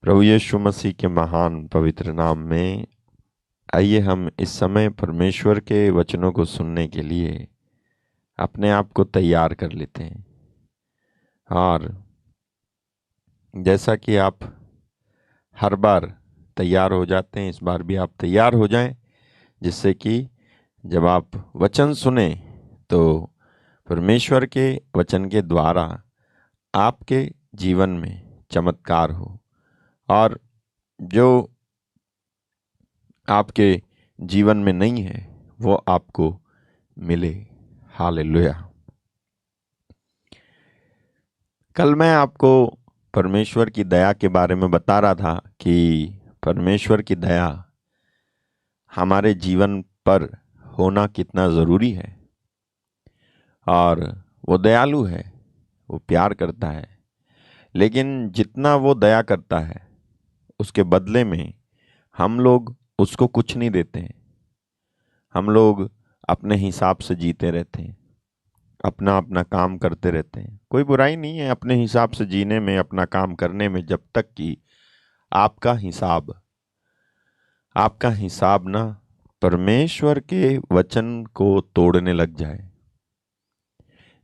प्रभु यीशु मसीह के महान पवित्र नाम में आइए हम इस समय परमेश्वर के वचनों को सुनने के लिए अपने आप को तैयार कर लेते हैं। और जैसा कि आप हर बार तैयार हो जाते हैं, इस बार भी आप तैयार हो जाएं, जिससे कि जब आप वचन सुने तो परमेश्वर के वचन के द्वारा आपके जीवन में चमत्कार हो और जो आपके जीवन में नहीं है वो आपको मिले। हालेलुया। कल मैं आपको परमेश्वर की दया के बारे में बता रहा था कि परमेश्वर की दया हमारे जीवन पर होना कितना ज़रूरी है। और वो दयालु है, वो प्यार करता है, लेकिन जितना वो दया करता है उसके बदले में हम लोग उसको कुछ नहीं देते हैं। हम लोग अपने हिसाब से जीते रहते हैं, अपना अपना काम करते रहते हैं। कोई बुराई नहीं है अपने हिसाब से जीने में, अपना काम करने में, जब तक कि आपका हिसाब ना परमेश्वर के वचन को तोड़ने लग जाए।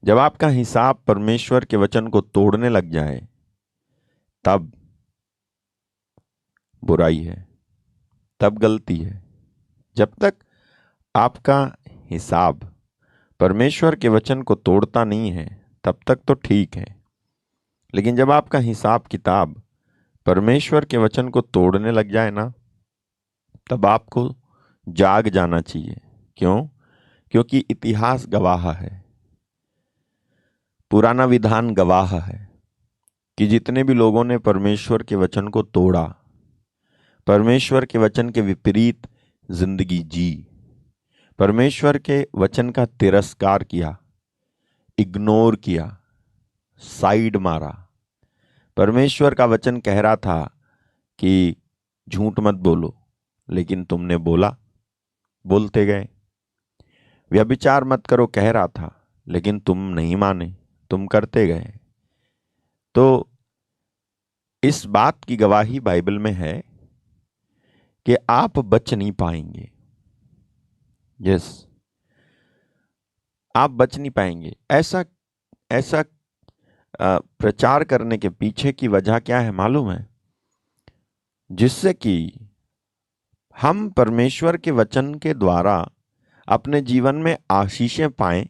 जब आपका हिसाब परमेश्वर के वचन को तोड़ने लग जाए तब बुराई है, तब गलती है। जब तक आपका हिसाब परमेश्वर के वचन को तोड़ता नहीं है तब तक तो ठीक है, लेकिन जब आपका हिसाब किताब परमेश्वर के वचन को तोड़ने लग जाए ना, तब आपको जाग जाना चाहिए। क्यों? क्योंकि इतिहास गवाह है, पुराना विधान गवाह है कि जितने भी लोगों ने परमेश्वर के वचन को तोड़ा, परमेश्वर के वचन के विपरीत जिंदगी जी, परमेश्वर के वचन का तिरस्कार किया, इग्नोर किया, साइड मारा। परमेश्वर का वचन कह रहा था कि झूठ मत बोलो, लेकिन तुमने बोला, बोलते गए। व्यभिचार मत करो कह रहा था, लेकिन तुम नहीं माने, तुम करते गए। तो इस बात की गवाही बाइबल में है कि आप बच नहीं पाएंगे। यस, आप बच नहीं पाएंगे। ऐसा ऐसा प्रचार करने के पीछे की वजह क्या है मालूम है? जिससे कि हम परमेश्वर के वचन के द्वारा अपने जीवन में आशीषें पाएं,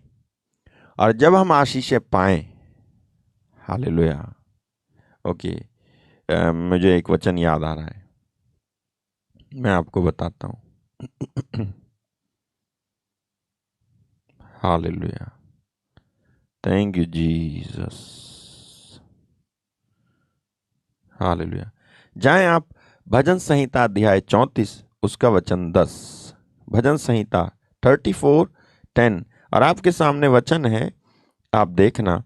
और जब हम आशीषें पाएं, हालेलुया। ओके, मुझे एक वचन याद आ रहा है, मैं आपको बताता हूं। Hallelujah, thank you Jesus. Hallelujah. जाएं आप भजन संहिता अध्याय 34 उसका वचन 10। भजन संहिता 34:10, और आपके सामने वचन है, आप देखना।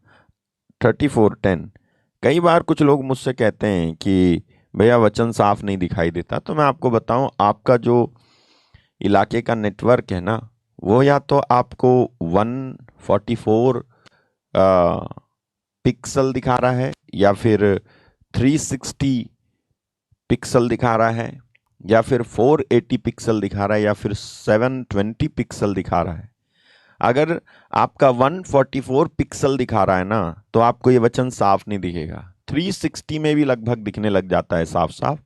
34:10। कई बार कुछ लोग मुझसे कहते हैं कि भैया वचन साफ नहीं दिखाई देता। तो मैं आपको बताऊं, आपका जो इलाके का नेटवर्क है ना, वो या तो आपको 144 पिक्सल दिखा रहा है, या फिर 360 पिक्सल दिखा रहा है, या फिर 480 पिक्सल दिखा रहा है, या फिर 720 पिक्सल दिखा रहा है। अगर आपका 144 पिक्सल दिखा रहा है ना, तो आपको ये वचन साफ नहीं दिखेगा। 360 में भी लगभग दिखने लग जाता है साफ साफ,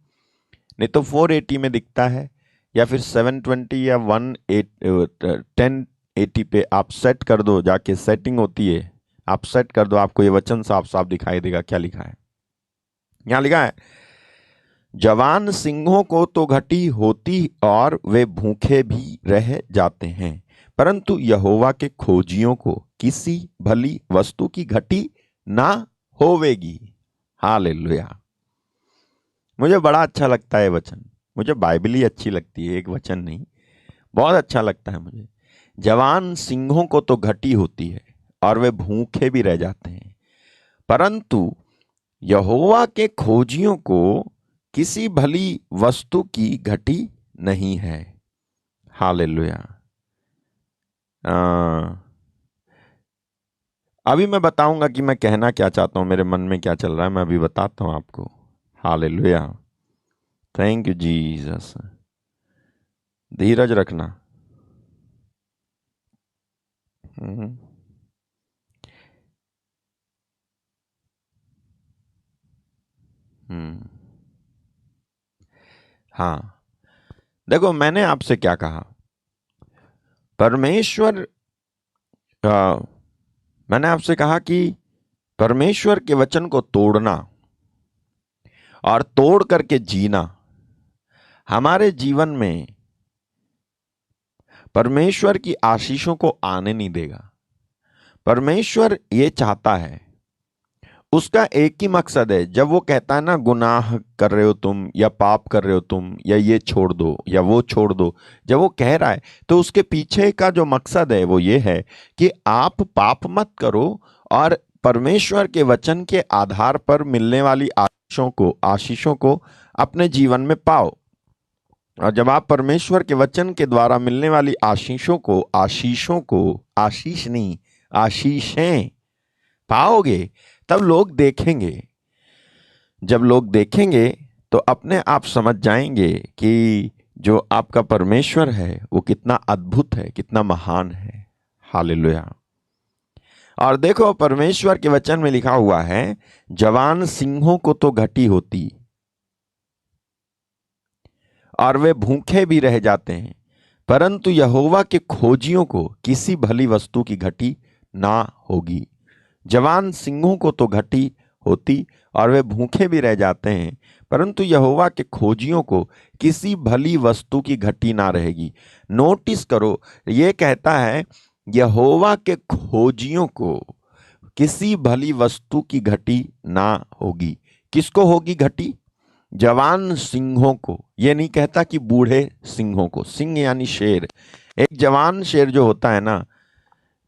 नहीं तो 480 में दिखता है, या फिर 720 या 1080 पे आप सेट कर दो, जाके सेटिंग होती है, आप सेट कर दो, आपको ये वचन साफ साफ दिखाई देगा। क्या लिखा है? यहां लिखा है, जवान सिंहों को तो घटी होती और वे भूखे भी रह जाते हैं, परंतु यहोवा के खोजियों को किसी भली वस्तु की घटी ना होवेगी। हालेलुया। मुझे बड़ा अच्छा लगता है वचन, मुझे बाइबल ही अच्छी लगती है, एक वचन नहीं, बहुत अच्छा लगता है मुझे। जवान सिंहों को तो घटी होती है और वे भूखे भी रह जाते हैं, परंतु यहोवा के खोजियों को किसी भली वस्तु की घटी नहीं है। हालेलुया। अभी मैं बताऊंगा कि मैं कहना क्या चाहता हूं, मेरे मन में क्या चल रहा है, मैं अभी बताता हूं आपको। हालेलुया। Thank you Jesus. धीरज रखना। हम्म। हम्म। हाँ, देखो मैंने आपसे क्या कहा। परमेश्वर आ, मैंने आपसे कहा कि परमेश्वर के वचन को तोड़ना और तोड़ करके जीना हमारे जीवन में परमेश्वर की आशीषों को आने नहीं देगा। परमेश्वर ये चाहता है, उसका एक ही मकसद है। जब वो कहता है ना, गुनाह कर रहे हो तुम, या पाप कर रहे हो तुम, या ये छोड़ दो या वो छोड़ दो, जब वो कह रहा है तो उसके पीछे का जो मकसद है वो ये है कि आप पाप मत करो और परमेश्वर के वचन के आधार पर मिलने वाली आशीषों को अपने जीवन में पाओ। और जब आप परमेश्वर के वचन के द्वारा मिलने वाली आशीषों को आशीष नहीं, आशीषें पाओगे, तब लोग देखेंगे। जब लोग देखेंगे तो अपने आप समझ जाएंगे कि जो आपका परमेश्वर है वो कितना अद्भुत है, कितना महान है। हालेलुया। और देखो, परमेश्वर के वचन में लिखा हुआ है, जवान सिंहों को तो घटी होती और वे भूखे भी रह जाते हैं, परंतु यहोवा के खोजियों को किसी भली वस्तु की घटी ना होगी। जवान सिंहों को तो घटी होती और वे भूखे भी रह जाते हैं, परंतु यहोवा के खोजियों को किसी भली वस्तु की घटी ना रहेगी। नोटिस करो, ये कहता है यहोवा के खोजियों को किसी भली वस्तु की घटी ना होगी। किसको होगी घटी? जवान सिंहों को। ये नहीं कहता कि बूढ़े सिंहों को। सिंह यानी शेर। एक जवान शेर जो होता है ना,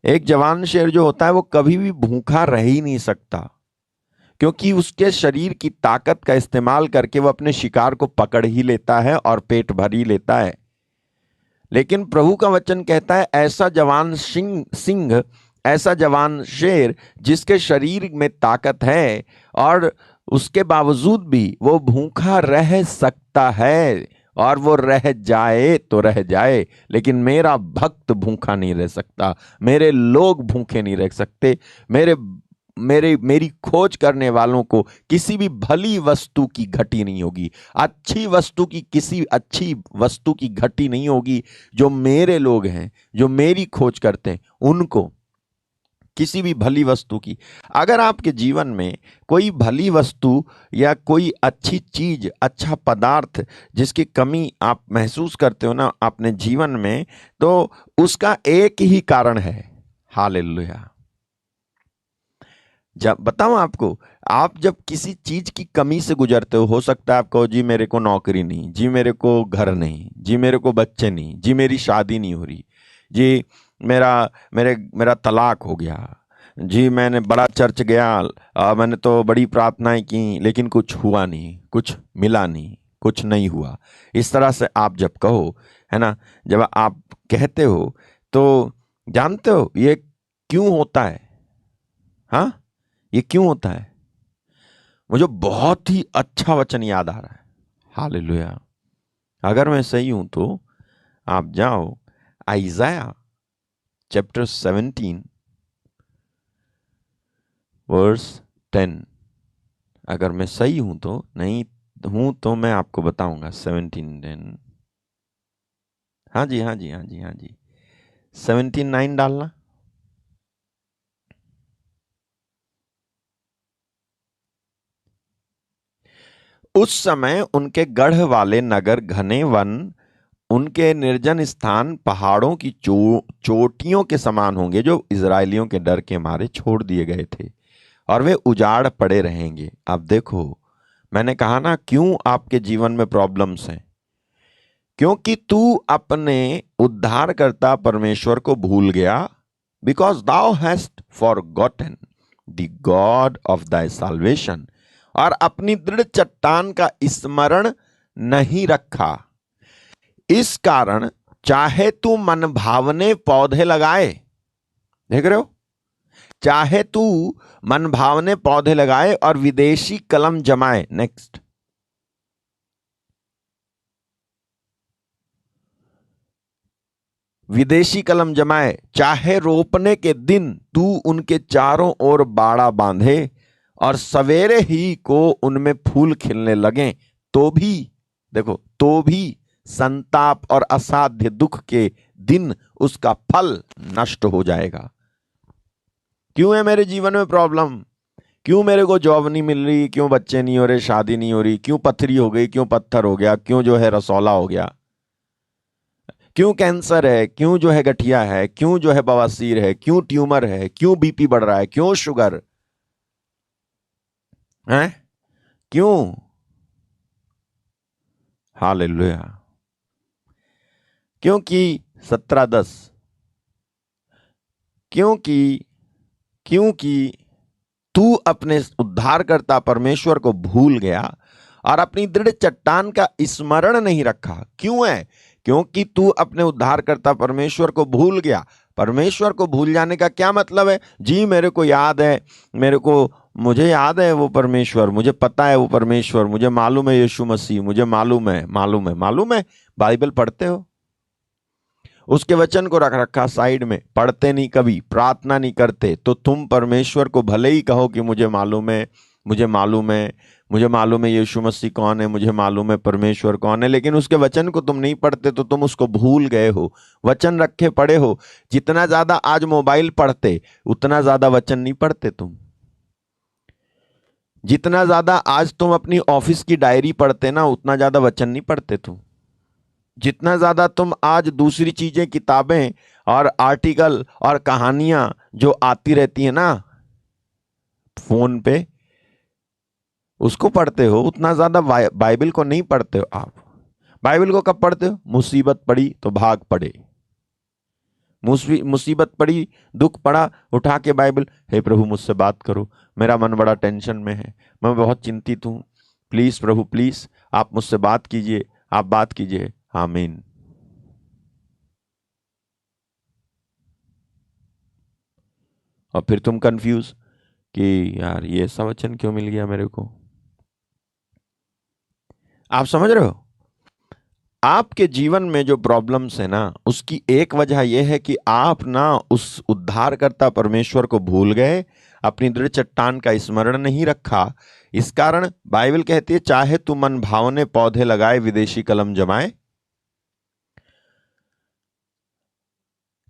एक जवान शेर जो होता है वो कभी भी भूखा रह ही नहीं सकता, क्योंकि उसके शरीर की ताकत का इस्तेमाल करके वो अपने शिकार को पकड़ ही लेता है और पेट भर ही लेता है। लेकिन प्रभु का वचन कहता है, ऐसा जवान सिंह, ऐसा जवान शेर जिसके शरीर में ताकत है और उसके बावजूद भी वो भूखा रह सकता है, और वो रह जाए तो रह जाए, लेकिन मेरा भक्त भूखा नहीं रह सकता, मेरे लोग भूखे नहीं रह सकते। मेरे मेरे मेरी खोज करने वालों को किसी भी भली वस्तु की घटी नहीं होगी, अच्छी वस्तु की, किसी अच्छी वस्तु की घटी नहीं होगी। जो मेरे लोग हैं, जो मेरी खोज करते हैं, उनको किसी भी भली वस्तु की। अगर आपके जीवन में कोई भली वस्तु या कोई अच्छी चीज, अच्छा पदार्थ जिसकी कमी आप महसूस करते हो ना अपने जीवन में, तो उसका एक ही कारण है। हालेलुया। जब बताऊं आपको, आप जब किसी चीज की कमी से गुजरते हो सकता है आप कहो, जी मेरे को नौकरी नहीं, जी मेरे को घर नहीं, जी मेरे को बच्चे नहीं, जी मेरी शादी नहीं हो रही, जी मेरा तलाक हो गया, जी मैंने बड़ा चर्च गया, मैंने तो बड़ी प्रार्थनाएं की लेकिन कुछ हुआ नहीं, कुछ मिला नहीं, कुछ नहीं हुआ। इस तरह से आप जब कहो, है ना, जब आप कहते हो तो जानते हो ये क्यों होता है? हाँ, ये क्यों होता है? मुझे बहुत ही अच्छा वचन याद आ रहा है। हालेलुया। अगर मैं सही हूं तो आप जाओ आइज़ाया चैप्टर 17 वर्स 10। अगर मैं सही हूं तो, नहीं हूं तो मैं आपको बताऊंगा। 17:10। हाँ जी, हाँ जी, हाँ जी, हाँ जी। 17:9 डालना। उस समय उनके गढ़ वाले नगर घने वन, उनके निर्जन स्थान पहाड़ों की चोटियों के समान होंगे, जो इजरायलियों के डर के मारे छोड़ दिए गए थे, और वे उजाड़ पड़े रहेंगे। अब देखो, मैंने कहा ना क्यों आपके जीवन में प्रॉब्लम्स हैं, क्योंकि तू अपने उद्धारकर्ता परमेश्वर को भूल गया। Because thou hast forgotten the God of thy salvation, और अपनी दृढ़ चट्टान का स्मरण नहीं रखा। इस कारण चाहे तू मन भावने पौधे लगाए, देख रहे हो, चाहे तू मन भावने पौधे लगाए और विदेशी कलम जमाए। नेक्स्ट, विदेशी कलम जमाए, चाहे रोपने के दिन तू उनके चारों ओर बाड़ा बांधे और सवेरे ही को उनमें फूल खिलने लगे, तो भी, देखो, तो भी संताप और असाध्य दुख के दिन उसका फल नष्ट हो जाएगा। क्यों है मेरे जीवन में प्रॉब्लम? क्यों मेरे को जॉब नहीं मिल रही? क्यों बच्चे नहीं हो रहे? शादी नहीं हो रही? क्यों पथरी हो गई? क्यों पत्थर हो गया? क्यों जो है रसौला हो गया? क्यों कैंसर है? क्यों जो है गठिया है? क्यों जो है बवासीर है? क्यों ट्यूमर है? क्यों बीपी बढ़ रहा है? क्यों शुगर है? क्यों? हालेलुया। क्योंकि 17:10, क्योंकि क्योंकि तू अपने उद्धारकर्ता परमेश्वर को भूल गया और अपनी दृढ़ चट्टान का स्मरण नहीं रखा। क्यों है? क्योंकि तू अपने उद्धारकर्ता परमेश्वर को भूल गया। परमेश्वर को भूल जाने का क्या मतलब है? जी मेरे को याद है, मुझे याद है वो परमेश्वर, मुझे पता है वो परमेश्वर, मुझे मालूम है यीशु मसीह, मुझे मालूम है। बाइबल पढ़ते हो? उसके वचन को रख रखा साइड में, पढ़ते नहीं, कभी प्रार्थना नहीं करते, तो तुम परमेश्वर को भले ही कहो कि मुझे मालूम है, मुझे मालूम है, मुझे मालूम है यीशु मसीह कौन है, मुझे मालूम है परमेश्वर कौन है, लेकिन उसके वचन को तुम नहीं पढ़ते, तो तुम उसको भूल गए हो। वचन रखे पढ़े हो। जितना ज्यादा आज मोबाइल पढ़ते उतना ज्यादा वचन नहीं पढ़ते तुम। जितना ज्यादा आज तुम अपनी ऑफिस की डायरी पढ़ते ना, उतना ज्यादा वचन नहीं पढ़ते तुम। जितना ज्यादा तुम आज दूसरी चीजें, किताबें और आर्टिकल और कहानियां जो आती रहती है ना फोन पे, उसको पढ़ते हो, उतना ज्यादा बाइबल को नहीं पढ़ते हो आप। बाइबल को कब पढ़ते हो? मुसीबत पड़ी तो भाग पड़े। मुसीबत पड़ी, दुख पड़ा, उठा के बाइबल, हे प्रभु मुझसे बात करो, मेरा मन बड़ा टेंशन में है, मैं बहुत चिंतित हूं, प्लीज प्रभु प्लीज आप मुझसे बात कीजिए, आप बात कीजिए। आमीन। और फिर तुम कंफ्यूज कि यार ये ऐसा वचन क्यों मिल गया मेरे को? आप समझ रहे हो? आपके जीवन में जो प्रॉब्लम्स है ना, उसकी एक वजह यह है कि आप ना उस उद्धारकर्ता परमेश्वर को भूल गए, अपनी दृढ़ चट्टान का स्मरण नहीं रखा। इस कारण बाइबल कहती है, चाहे तू मन भावने पौधे लगाए, विदेशी कलम जमाए,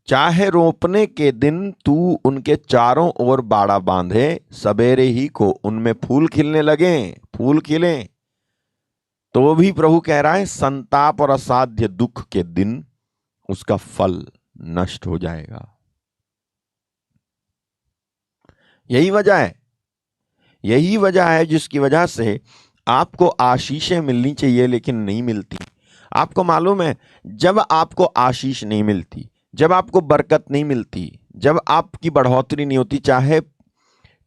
चाहे रोपने के दिन तू उनके चारों ओर बाड़ा बांधे, सवेरे ही को उनमें फूल खिलने लगे, फूल खिले, तो भी प्रभु कह रहा है संताप और असाध्य दुख के दिन उसका फल नष्ट हो जाएगा। यही वजह है, यही वजह है जिसकी वजह से आपको आशीषें मिलनी चाहिए लेकिन नहीं मिलती। आपको मालूम है, जब आपको आशीष नहीं मिलती, जब आपको बरकत नहीं मिलती, जब आपकी बढ़ोतरी नहीं होती, चाहे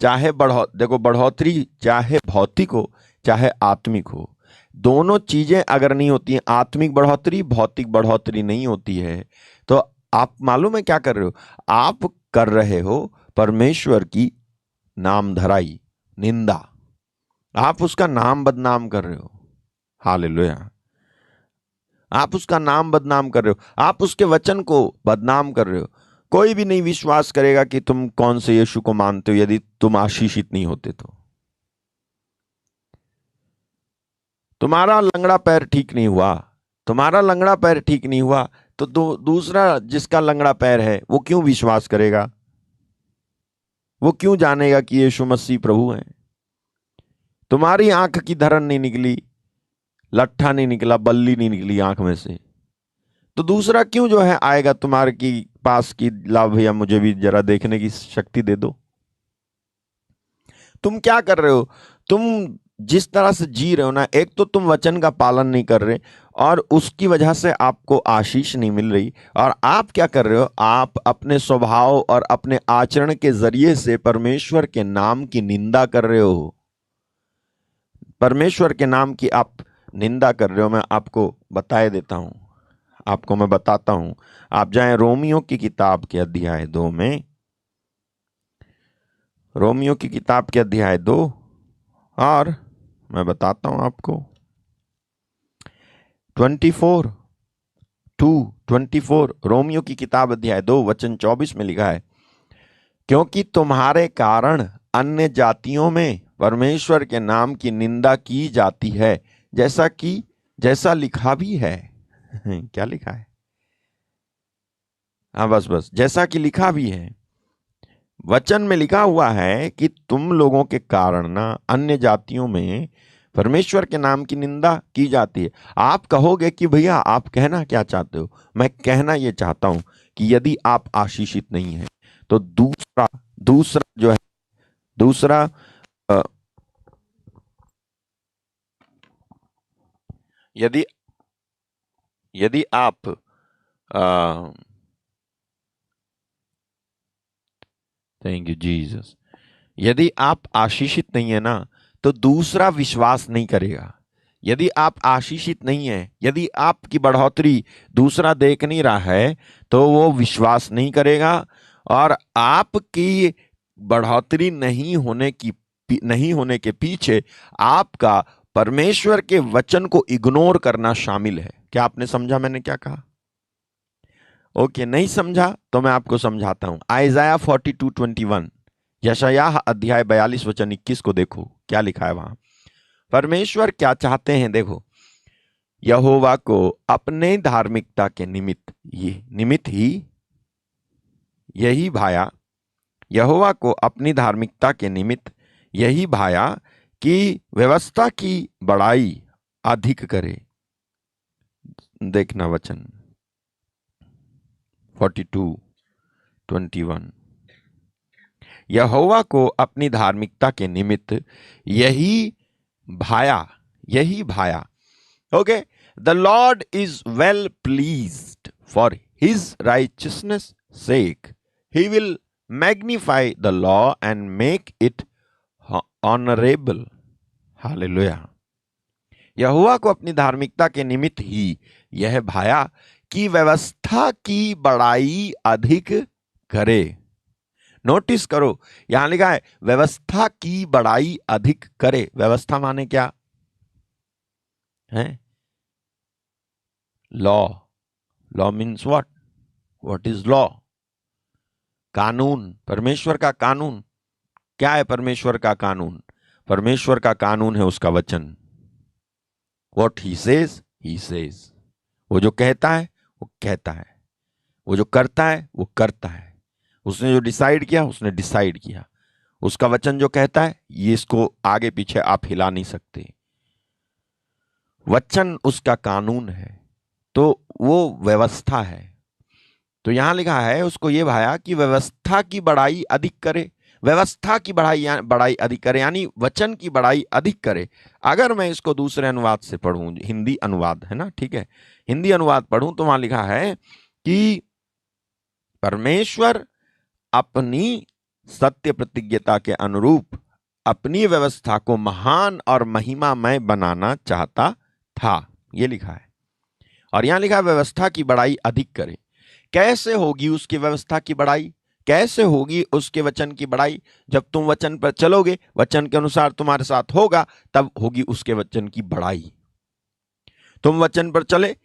चाहे देखो, बढ़ोतरी चाहे भौतिक हो चाहे आत्मिक हो, दोनों चीजें अगर नहीं होती हैं, आत्मिक बढ़ोतरी भौतिक बढ़ोतरी नहीं होती है, तो आप मालूम है क्या कर रहे हो? आप कर रहे हो परमेश्वर की नाम धराई, निंदा। आप उसका नाम बदनाम कर रहे हो। हालेलुया। आप उसका नाम बदनाम कर रहे हो, आप उसके वचन को बदनाम कर रहे हो। कोई भी नहीं विश्वास करेगा कि तुम कौन से यीशु को मानते हो यदि तुम आशीषित नहीं होते तो। तुम्हारा लंगड़ा पैर ठीक नहीं हुआ, तुम्हारा लंगड़ा पैर ठीक नहीं हुआ, तो दूसरा जिसका लंगड़ा पैर है वो क्यों विश्वास करेगा? वो क्यों जानेगा कि यीशु मसीह प्रभु है? तुम्हारी आंख की धरन नहीं निकली, लट्ठा नहीं निकला, बल्ली नहीं निकली आंख में से, तो दूसरा क्यों जो है आएगा तुम्हारे की पास की, ला भैया मुझे भी जरा देखने की शक्ति दे दो। तुम क्या कर रहे हो? तुम जिस तरह से जी रहे हो ना, एक तो तुम वचन का पालन नहीं कर रहे और उसकी वजह से आपको आशीष नहीं मिल रही, और आप क्या कर रहे हो? आप अपने स्वभाव और अपने आचरण के जरिए से परमेश्वर के नाम की निंदा कर रहे हो। परमेश्वर के नाम की आप निंदा कर रहे हो। मैं आपको बताए देता हूं, आपको मैं बताता हूं। आप जाएं रोमियो की किताब के अध्याय 2 में, रोमियो की किताब के अध्याय 2, और मैं बताता हूं आपको 24 2:24, रोमियो की किताब अध्याय 2 वचन 24 में लिखा है, क्योंकि तुम्हारे कारण अन्य जातियों में परमेश्वर के नाम की निंदा की जाती है, जैसा लिखा भी है। क्या लिखा है? हाँ, बस जैसा कि लिखा भी है। वचन में लिखा हुआ है कि तुम लोगों के कारण ना अन्य जातियों में परमेश्वर के नाम की निंदा की जाती है। आप कहोगे कि भैया आप कहना क्या चाहते हो? मैं कहना यह चाहता हूं कि यदि आप आशीषित नहीं हैं तो दूसरा दूसरा जो है दूसरा अ, यदि यदि आप थैंक यू जीसस, यदि आप आशीषित नहीं है ना तो दूसरा विश्वास नहीं करेगा। यदि आप आशीषित नहीं है, यदि आपकी बढ़ोतरी दूसरा देख नहीं रहा है तो वो विश्वास नहीं करेगा, और आपकी बढ़ोतरी नहीं होने के पीछे आपका परमेश्वर के वचन को इग्नोर करना शामिल है। क्या आपने समझा मैंने क्या कहा? ओके, नहीं समझा तो मैं आपको समझाता हूं। आइजाया 42:21, यशायाह अध्याय 42 वचन 21 को देखो क्या लिखा है वहां। परमेश्वर क्या चाहते हैं देखो, यहोवा को अपने धार्मिकता के निमित्त ही यही भाया, यहोवा को अपनी धार्मिकता के निमित्त यही भाया कि व्यवस्था की बड़ाई अधिक करे। देखना वचन 42:21, यहोवा को अपनी धार्मिकता के निमित्त यही भाया। Okay, the Lord is well pleased for his righteousness sake, he will magnify the law and make it honourable. Hallelujah. यहोवा को अपनी धार्मिकता के निमित्त ही यह भाया कि व्यवस्था की बड़ाई अधिक करे। नोटिस करो, यहां लिखा है व्यवस्था की बड़ाई अधिक करे। व्यवस्था माने क्या है? Law means what is law? कानून, परमेश्वर का कानून। क्या है परमेश्वर का कानून? परमेश्वर का कानून है उसका वचन। व्हाट ही सेज, वो जो कहता है वो कहता है, वो जो करता है वो करता है, उसने जो डिसाइड किया उसने डिसाइड किया। उसका वचन जो कहता है ये इसको आगे पीछे आप हिला नहीं सकते। वचन उसका कानून है, तो वो व्यवस्था है। तो यहां लिखा है उसको ये भाया कि व्यवस्था की बड़ाई अधिक करे। व्यवस्था की बड़ाई अधिक करे यानी वचन की बड़ाई अधिक करे। अगर मैं इसको दूसरे अनुवाद से पढ़ूं, हिंदी अनुवाद है ना, ठीक है, हिंदी अनुवाद पढ़ूं तो वहां लिखा है कि परमेश्वर अपनी सत्य प्रतिज्ञता के अनुरूप अपनी व्यवस्था को महान और महिमामय बनाना चाहता था, ये लिखा है। और यहां लिखा है व्यवस्था की बड़ाई अधिक करे। कैसे होगी उसकी व्यवस्था की बड़ाई? कैसे होगी उसके वचन की बड़ाई? जब तुम वचन पर चलोगे, वचन के अनुसार तुम्हारे साथ होगा, तब होगी उसके वचन की बड़ाई। तुम वचन पर चले,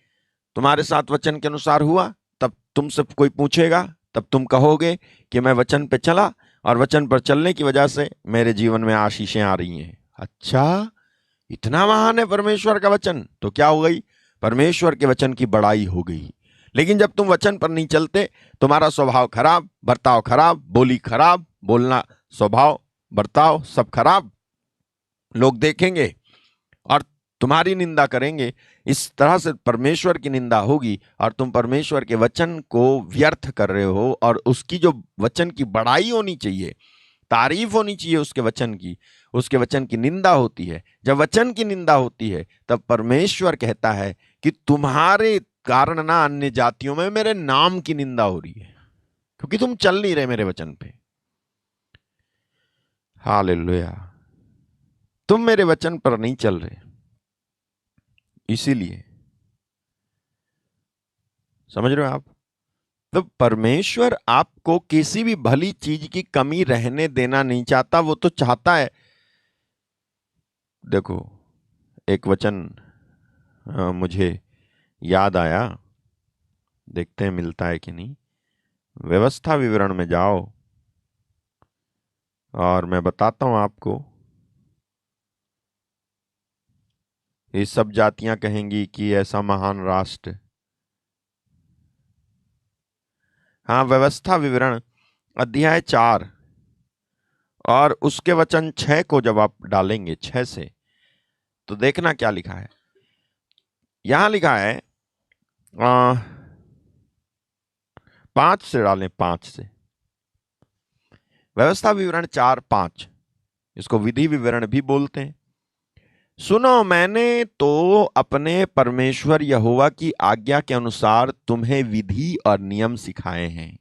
तुम्हारे साथ वचन के अनुसार हुआ, तब तुमसे कोई पूछेगा, तब तुम कहोगे कि मैं वचन पे चला और वचन पर चलने की वजह से मेरे जीवन में आशीषें आ रही हैं। अच्छा, इतना महान है परमेश्वर का वचन, तो क्या हो गई? परमेश्वर के वचन की बड़ाई हो गई। लेकिन जब तुम वचन पर नहीं चलते, तुम्हारा स्वभाव खराब, बर्ताव खराब, बोली खराब, बोलना, स्वभाव, बर्ताव सब खराब, लोग देखेंगे और तुम्हारी निंदा करेंगे। इस तरह से परमेश्वर की निंदा होगी और तुम परमेश्वर के वचन को व्यर्थ कर रहे हो। और उसकी जो वचन की बड़ाई होनी चाहिए, तारीफ होनी चाहिए उसके वचन की निंदा होती है। जब वचन की निंदा होती है तब परमेश्वर कहता है कि तुम्हारे कारण ना अन्य जातियों में मेरे नाम की निंदा हो रही है, क्योंकि तुम चल नहीं रहे मेरे वचन पे। हालेलुया, तुम मेरे वचन पर नहीं चल रहे, इसीलिए। समझ रहे हो आप? तो परमेश्वर आपको किसी भी भली चीज की कमी रहने देना नहीं चाहता। वो तो चाहता है, देखो एक वचन मुझे याद आया, देखते हैं मिलता है कि नहीं। व्यवस्था विवरण में जाओ और मैं बताता हूं आपको। ये सब जातियां कहेंगी कि ऐसा महान राष्ट्र। हाँ, व्यवस्था विवरण अध्याय 4 और उसके वचन 6 को जब आप डालेंगे 6 से, तो देखना क्या लिखा है। यहां लिखा है 5 से डालें, 5 से। व्यवस्था विवरण 4:5, इसको विधि विवरण भी बोलते हैं। सुनो, मैंने तो अपने परमेश्वर यहोवा की आज्ञा के अनुसार तुम्हें विधि और नियम सिखाए हैं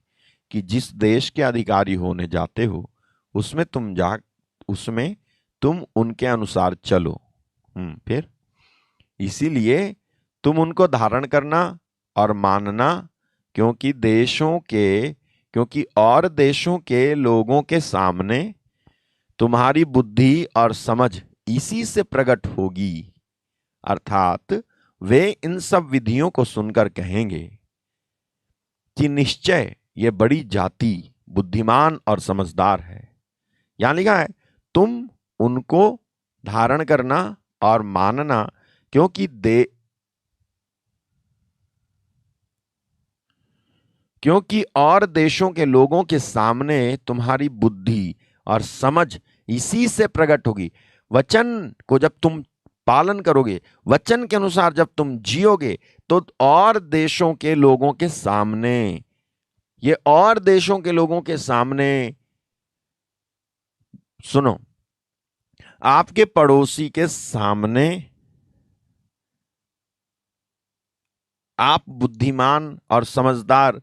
कि जिस देश के अधिकारी होने जाते हो उसमें तुम उनके अनुसार चलो। फिर इसीलिए तुम उनको धारण करना और मानना, क्योंकि और देशों के लोगों के सामने तुम्हारी बुद्धि और समझ इसी से प्रकट होगी। अर्थात वे इन सब विधियों को सुनकर कहेंगे कि निश्चय ये बड़ी जाति बुद्धिमान और समझदार है। यहां लिखा है तुम उनको धारण करना और मानना, क्योंकि और देशों के लोगों के सामने तुम्हारी बुद्धि और समझ इसी से प्रकट होगी। वचन को जब तुम पालन करोगे, वचन के अनुसार जब तुम जियोगे, तो और देशों के लोगों के सामने, ये और देशों के लोगों के सामने, सुनो, आपके पड़ोसी के सामने आप बुद्धिमान और समझदार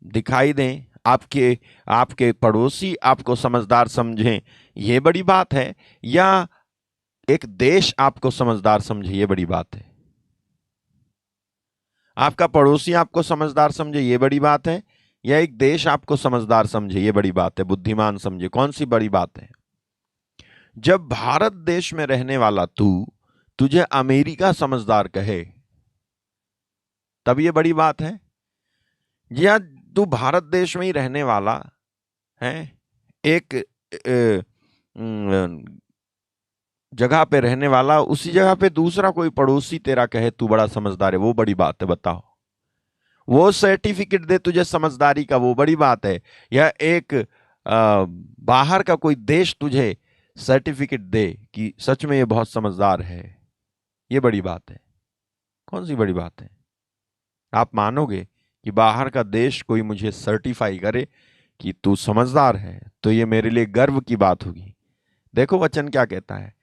दिखाई दें, आपके पड़ोसी आपको समझदार समझें, यह बड़ी बात है, या एक देश आपको समझदार समझे, यह बड़ी बात है। आपका पड़ोसी आपको समझदार समझे, यह बड़ी बात है, या एक देश आपको समझदार समझे, यह बड़ी बात है, बुद्धिमान समझे। कौन सी बड़ी बात है? जब भारत देश में रहने वाला तुझे अमेरिका समझदार कहे, तब यह बड़ी बात है। या तू भारत देश में ही रहने वाला है, एक जगह पे रहने वाला, उसी जगह पे दूसरा कोई पड़ोसी तेरा कहे तू बड़ा समझदार है, वो बड़ी बात है? बताओ। वो सर्टिफिकेट दे तुझे समझदारी का, वो बड़ी बात है? या एक बाहर का कोई देश तुझे सर्टिफिकेट दे कि सच में ये बहुत समझदार है, ये बड़ी बात है? कौन सी बड़ी बात है? आप मानोगे कि बाहर का देश कोई मुझे सर्टिफाई करे कि तू समझदार है, तो ये मेरे लिए गर्व की बात होगी। देखो वचन क्या कहता है,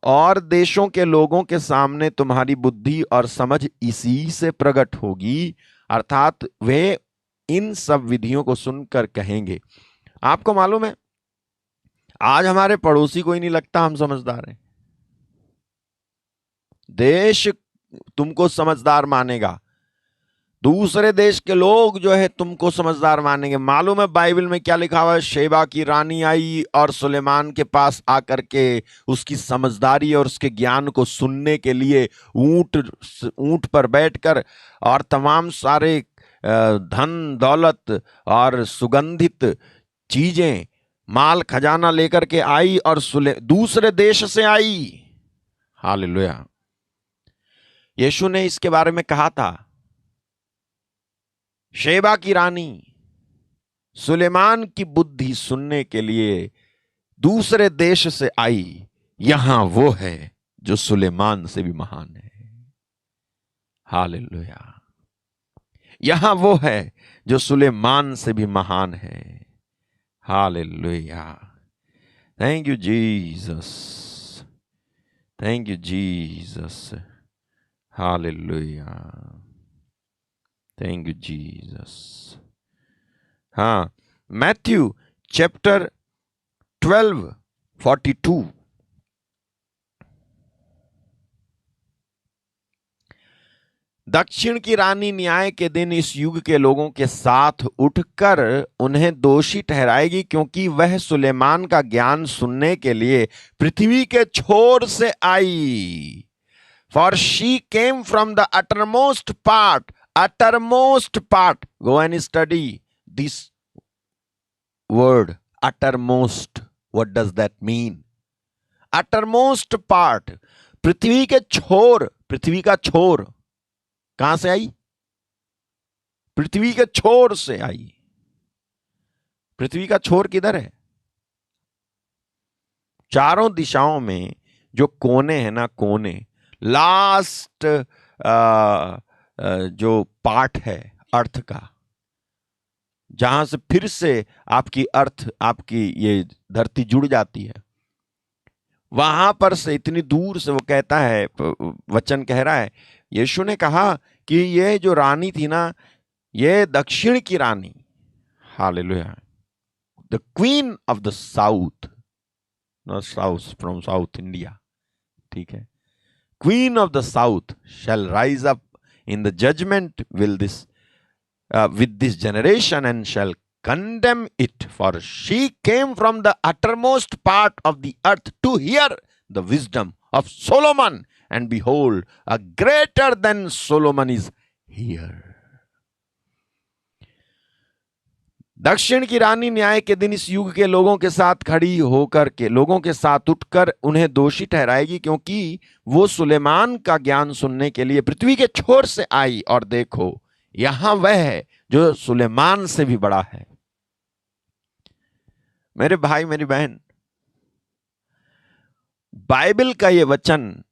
और देशों के लोगों के सामने तुम्हारी बुद्धि और समझ इसी से प्रकट होगी, अर्थात वे इन सब विधियों को सुनकर कहेंगे। आपको मालूम है, आज हमारे पड़ोसी को ही नहीं लगता हम समझदार हैं। देश तुमको समझदार मानेगा, दूसरे देश के लोग जो है तुमको समझदार मानेंगे। मालूम है बाइबल में क्या लिखा हुआ है? शेबा की रानी आई और सुलेमान के पास आकर के उसकी समझदारी और उसके ज्ञान को सुनने के लिए ऊंट पर बैठकर और तमाम सारे धन दौलत और सुगंधित चीजें, माल खजाना लेकर के आई, और दूसरे देश से आई। हालेलुया। यीशु ने इसके बारे में कहा था, शेबा की रानी सुलेमान की बुद्धि सुनने के लिए दूसरे देश से आई, यहां वो है जो सुलेमान से भी महान है। हालेलुया। यहां वो है जो सुलेमान से भी महान है। Hallelujah. Thank you Jesus, thank you Jesus. Hallelujah, thank you Jesus. हाँ, मैथ्यू चैप्टर 12:42। दक्षिण की रानी न्याय के दिन इस युग के लोगों के साथ उठकर उन्हें दोषी ठहराएगी, क्योंकि वह सुलेमान का ज्ञान सुनने के लिए पृथ्वी के छोर से आई। For she came from the uttermost part. Go and study this word, uttermost. What does that mean? Uttermost part. पृथ्वी के छोर, पृथ्वी का छोर कहां से आई? पृथ्वी के छोर से आई। पृथ्वी का छोर किधर है? चारों दिशाओं में जो कोने हैं ना, कोने, लास्ट जो पार्ट है अर्थ का, जहां से फिर से आपकी ये धरती जुड़ जाती है, वहां पर से इतनी दूर से वो कहता है, वचन कह रहा है, यीशु ने कहा कि ये जो रानी थी ना, ये दक्षिण की रानी, hallelujah, the queen of the south, not south from south India, ठीक है, queen of the south shall rise up in the judgement with this generation and shall condemn it, for she came from the uttermost part of the earth to hear the wisdom of Solomon, and behold, a greater than Solomon is here. दक्षिण की रानी न्याय के दिन इस युग के लोगों के साथ खड़ी होकर के, लोगों के साथ उठकर उन्हें दोषी ठहराएगी, क्योंकि वो सुलेमान का ज्ञान सुनने के लिए पृथ्वी के छोर से आई, और देखो यहां वह है जो सुलेमान से भी बड़ा है। मेरे भाई, मेरी बहन, बाइबल का ये वचन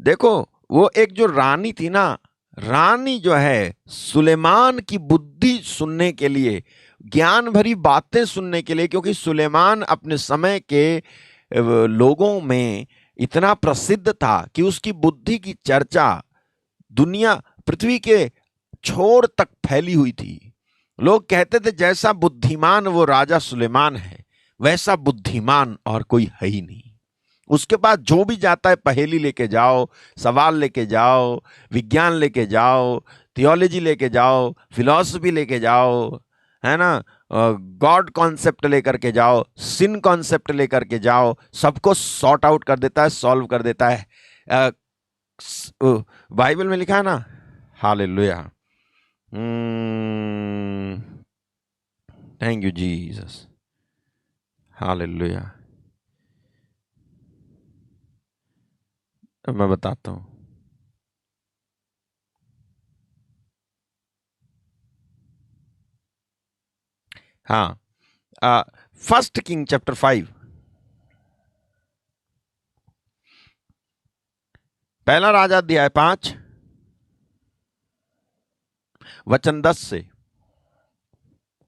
देखो, वो एक जो रानी थी ना, रानी जो है सुलेमान की बुद्धि सुनने के लिए, ज्ञान भरी बातें सुनने के लिए, क्योंकि सुलेमान अपने समय के लोगों में इतना प्रसिद्ध था कि उसकी बुद्धि की चर्चा दुनिया, पृथ्वी के छोर तक फैली हुई थी। लोग कहते थे जैसा बुद्धिमान वो राजा सुलेमान है, वैसा बुद्धिमान और कोई है ही नहीं। उसके पास जो भी जाता है, पहेली लेके जाओ, सवाल लेके जाओ, विज्ञान लेके जाओ, थियोलॉजी लेके जाओ, फिलॉसफी लेके जाओ, है ना, गॉड कॉन्सेप्ट लेकर के जाओ, सिन कॉन्सेप्ट लेकर के जाओ, सबको सॉर्ट आउट कर देता है, सॉल्व कर देता है। बाइबल में लिखा है ना, hallelujah, thank you Jesus, hallelujah. अब मैं बताता हूं, हाँ, फर्स्ट किंग चैप्टर 5, पहला राजा अध्याय 5 वचन 10 से।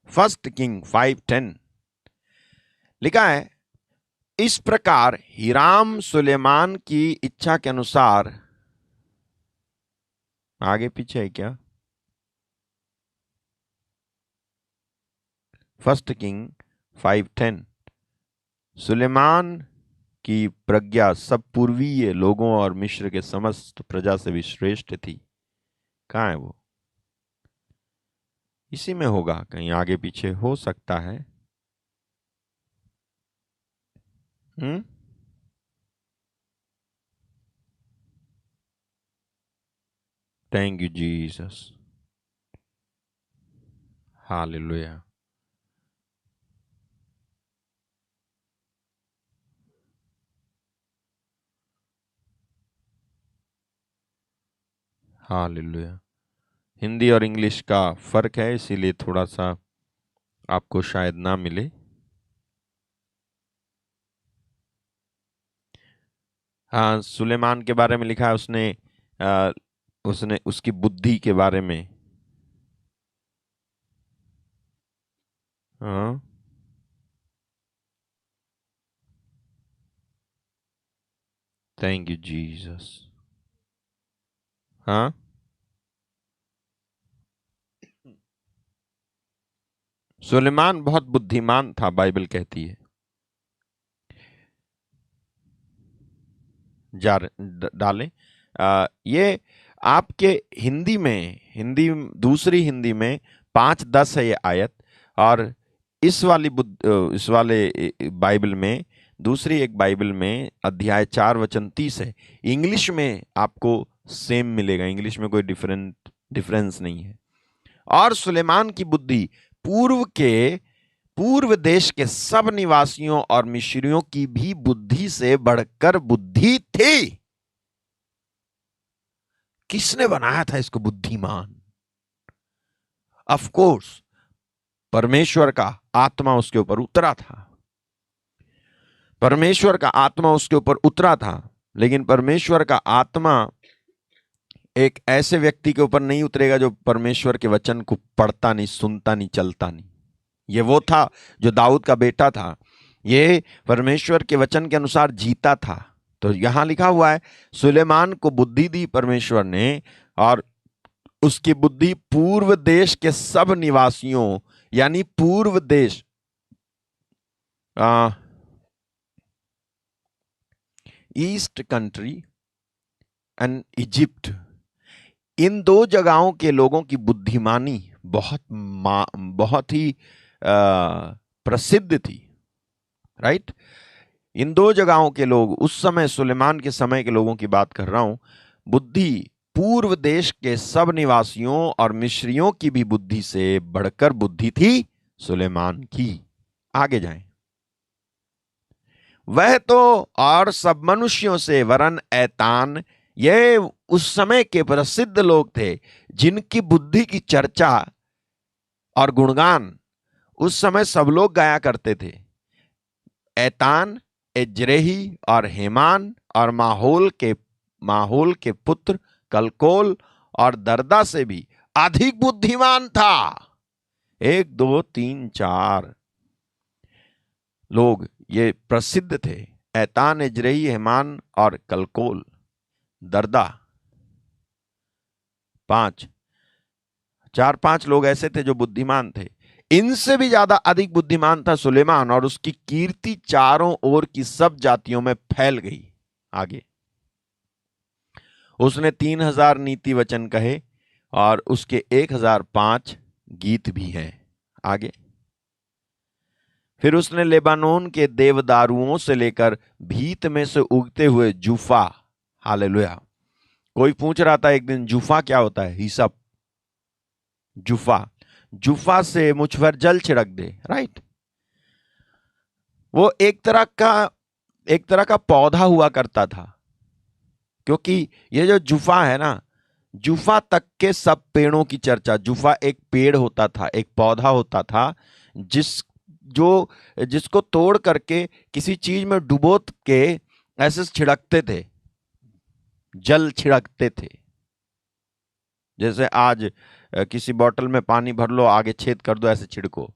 फर्स्ट किंग 5:10 लिखा है, इस प्रकार हिराम सुलेमान की इच्छा के अनुसार, आगे पीछे है क्या? फर्स्ट किंग 5:10, सुलेमान की प्रज्ञा सब पूर्वीय लोगों और मिस्र के समस्त प्रजा से भी श्रेष्ठ थी। कहाँ है वो? इसी में होगा, कहीं आगे पीछे हो सकता है। Thank you Jesus, hallelujah, hallelujah. Hindi और इंग्लिश का फर्क है, इसीलिए थोड़ा सा आपको शायद ना मिले। हाँ, सुलेमान के बारे में लिखा है, उसने उसकी बुद्धि के बारे में। हाँ, थैंक यू जीसस। हाँ, सुलेमान बहुत बुद्धिमान था, बाइबल कहती है। डालें, ये आपके हिंदी में, दूसरी हिंदी में 5:10 है ये आयत, और इस वाले बाइबल में दूसरी एक बाइबल में अध्याय 4 वचन 30 है। इंग्लिश में आपको सेम मिलेगा, इंग्लिश में कोई डिफरेंस नहीं है। और सुलेमान की बुद्धि पूर्व देश के सब निवासियों और मिस्रियों की भी बुद्धि से बढ़कर बुद्धि थी। किसने बनाया था इसको बुद्धिमान? ऑफ कोर्स परमेश्वर का आत्मा उसके ऊपर उतरा था, परमेश्वर का आत्मा उसके ऊपर उतरा था। लेकिन परमेश्वर का आत्मा एक ऐसे व्यक्ति के ऊपर नहीं उतरेगा जो परमेश्वर के वचन को पढ़ता नहीं, सुनता नहीं, चलता नहीं। ये वो था जो दाऊद का बेटा था, ये परमेश्वर के वचन के अनुसार जीता था। तो यहां लिखा हुआ है सुलेमान को बुद्धि दी परमेश्वर ने, और उसकी बुद्धि पूर्व देश के सब निवासियों, यानी पूर्व देश ईस्ट कंट्री एंड इजिप्ट, इन दो जगहों के लोगों की बुद्धिमानी बहुत ही प्रसिद्ध थी, राइट। इन दो जगहों के लोग, उस समय सुलेमान के समय के लोगों की बात कर रहा हूं, बुद्धि पूर्व देश के सब निवासियों और मिस्रियों की भी बुद्धि से बढ़कर बुद्धि थी सुलेमान की। आगे जाएं। वह तो और सब मनुष्यों से वरन ऐतान, ये उस समय के प्रसिद्ध लोग थे जिनकी बुद्धि की चर्चा और गुणगान उस समय सब लोग गाया करते थे। ऐतान, एज्रेही और हेमान और माहोल के पुत्र कलकोल और दर्दा से भी अधिक बुद्धिमान था। 1 2 3 4 लोग ये प्रसिद्ध थे, ऐतान, एज्रेही, हेमान और कलकोल, दर्दा। 4-5 लोग ऐसे थे जो बुद्धिमान थे। इनसे भी ज्यादा अधिक बुद्धिमान था सुलेमान, और उसकी कीर्ति चारों ओर की सब जातियों में फैल गई। आगे, उसने 3000 नीति वचन कहे और उसके 1005 गीत भी हैं। आगे, फिर उसने लेबानोन के देवदारुओं से लेकर भीत में से उगते हुए जूफा, हालेलुया। कोई पूछ रहा था एक दिन, जूफा क्या होता है? हिसप। जूफा से मुझ पर जल छिड़क दे, राइट। वो एक तरह का पौधा हुआ करता था, क्योंकि ये जो जूफा है ना, जूफा तक के सब पेड़ों की चर्चा, जूफा एक पेड़ होता था, एक पौधा होता था जिसको तोड़ करके किसी चीज में डुबो के ऐसे छिड़कते थे, जल छिड़कते थे। जैसे आज किसी बोतल में पानी भर लो, आगे छेद कर दो, ऐसे छिड़को।